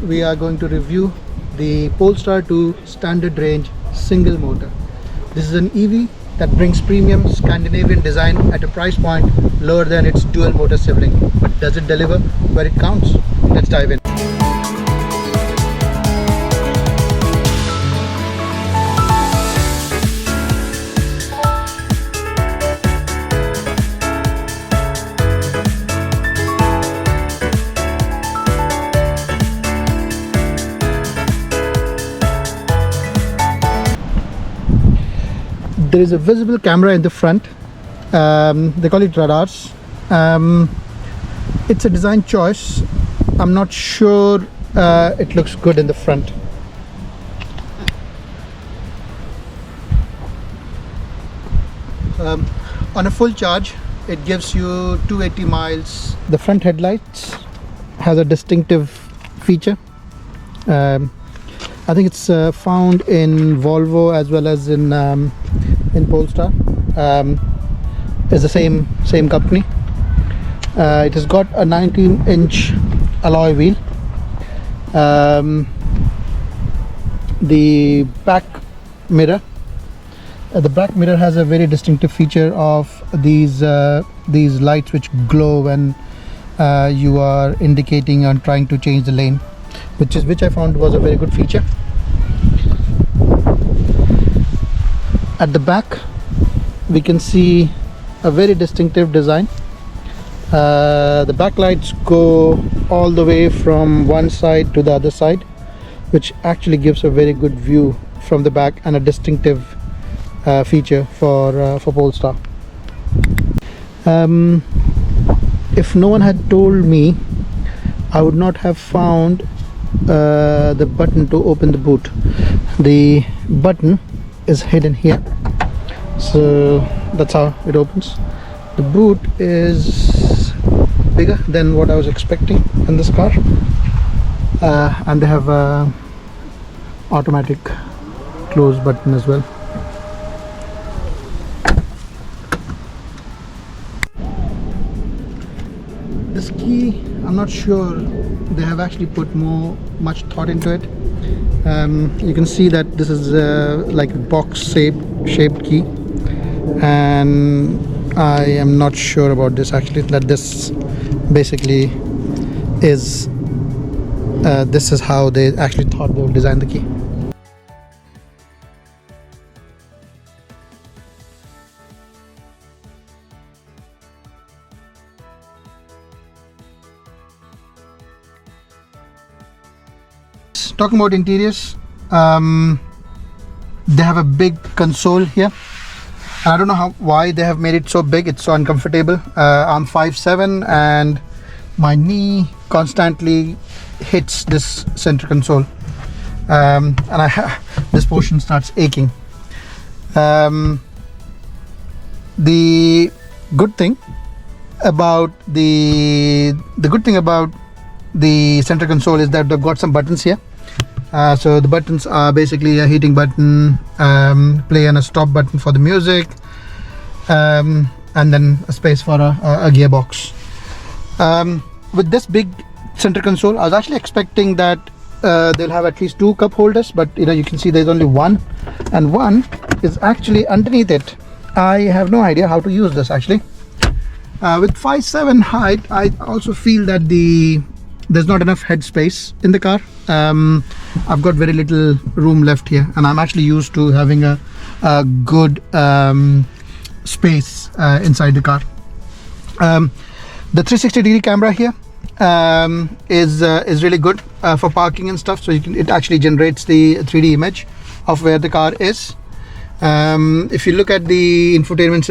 we are going to review the Polestar 2 standard range single motor. This is an EV that brings premium Scandinavian design at a price point lower than its dual motor sibling. But does it deliver where it counts? Let's dive in. There is a visible camera in the front. They call it radars. It's a design choice. I'm not sure it looks good in the front. On a full charge, it gives you 280 miles. The front headlights has a distinctive feature. I think it's found in Volvo as well as in Polestar. It's the same company. It has got a 19-inch alloy wheel. The back mirror. The back mirror has a very distinctive feature of these lights which glow when you are indicating and trying to change the lane, which I found was a very good feature. At the back, we can see a very distinctive design. The backlights go all the way from one side to the other side, which actually gives a very good view from the back and a distinctive feature for Polestar. If no one had told me, I would not have found the button to open the boot. The button is hidden here, so that's how it opens. The boot is bigger than what I was expecting in this car, and they have a automatic close button as well. This key, I'm not sure they have actually put much thought into it. You can see that this is like a box shaped key, and I am not sure about this actually, that this basically is this is how they actually thought they would design the key. Talking about interiors, they have a big console here. I don't know why they have made it so big. It's so uncomfortable. I'm 5'7" and my knee constantly hits this center console, and this portion starts aching. The good thing about the center console is that they've got some buttons here. So the buttons are basically a heating button, play and a stop button for the music, and then a space for a gearbox. With this big center console, I was actually expecting that they'll have at least two cup holders, but you can see there's only one, and one is actually underneath it. I have no idea how to use this actually. With 5'7" height, I also feel that there's not enough head space in the car. I've got very little room left here, and I'm actually used to having a good space inside the car. The 360-degree camera here is really good for parking and stuff. So it actually generates the 3D image of where the car is. If you look at the infotainment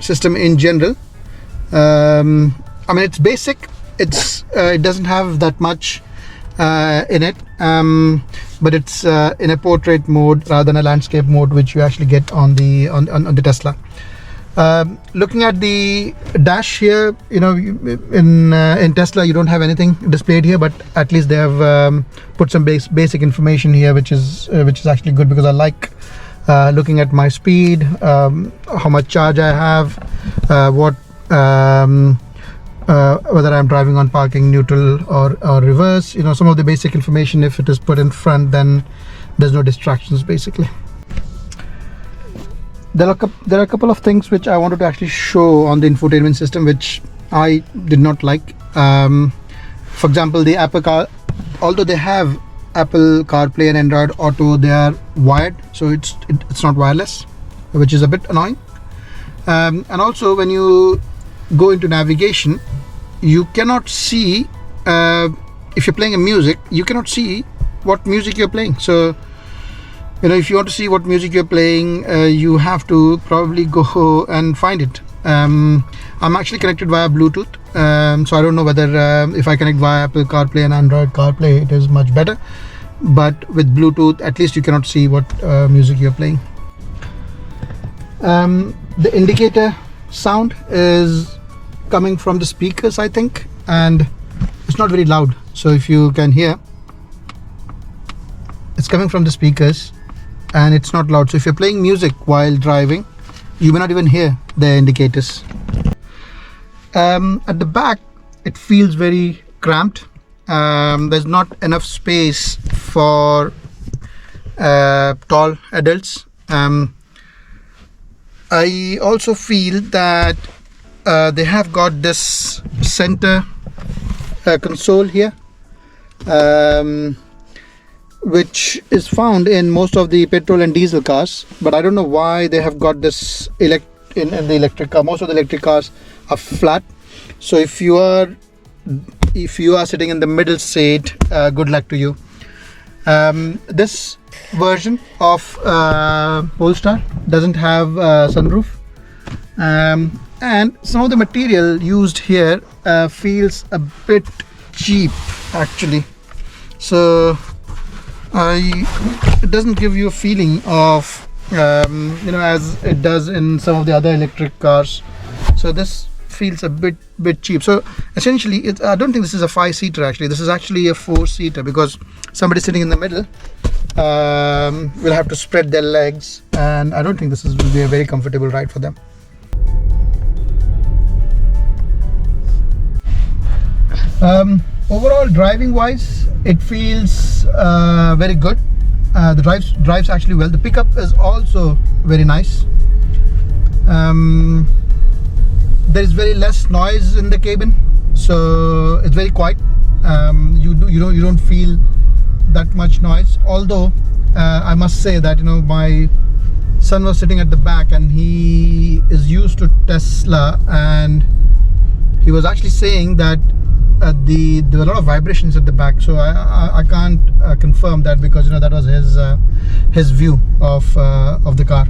system in general, I mean, it's basic. It doesn't have that much in it, but it's in a portrait mode rather than a landscape mode, which you actually get on the Tesla. Looking at the dash here, in Tesla you don't have anything displayed here, but at least they have put some basic information here, which is actually good, because I like looking at my speed, how much charge I have, what whether I'm driving on parking, neutral, or reverse. Some of the basic information. If it is put in front, then there's no distractions basically. There are a couple of things which I wanted to actually show on the infotainment system which I did not like. For example, the Apple Car, although they have Apple CarPlay and Android Auto, they are wired, so it's not wireless, which is a bit annoying. And also when you go into navigation, you cannot see, if you're playing a music, you cannot see what music you're playing. So if you want to see what music you're playing, you have to probably go and find it. I'm actually connected via Bluetooth, so I don't know whether if I connect via Apple CarPlay and Android CarPlay, it is much better. But with Bluetooth, at least you cannot see what music you're playing. The indicator sound is coming from the speakers, I think, and it's not very loud. So if you can hear, it's coming from the speakers and it's not loud. So if you're playing music while driving, you may not even hear the indicators. At the back, it feels very cramped. There's not enough space for tall adults. I also feel that they have got this center console here, which is found in most of the petrol and diesel cars, but I don't know why they have got this in the electric car. Most of the electric cars are flat, so if you are sitting in the middle seat, good luck to you. This version of Polestar doesn't have sunroof, and some of the material used here feels a bit cheap actually. So it doesn't give you a feeling of as it does in some of the other electric cars. So this feels a bit cheap. So essentially, I don't think this is a 5-seater actually. This is actually a 4-seater, because somebody sitting in the middle will have to spread their legs, and I don't think this will be a very comfortable ride for them. Overall, driving wise, it feels very good. The drives actually well. The pickup is also very nice. There is very less noise in the cabin, so it's very quiet. You don't feel that much noise. Although I must say that my son was sitting at the back and he is used to Tesla, and he was actually saying that there were a lot of vibrations at the back. So I can't confirm that, because that was his view of the car.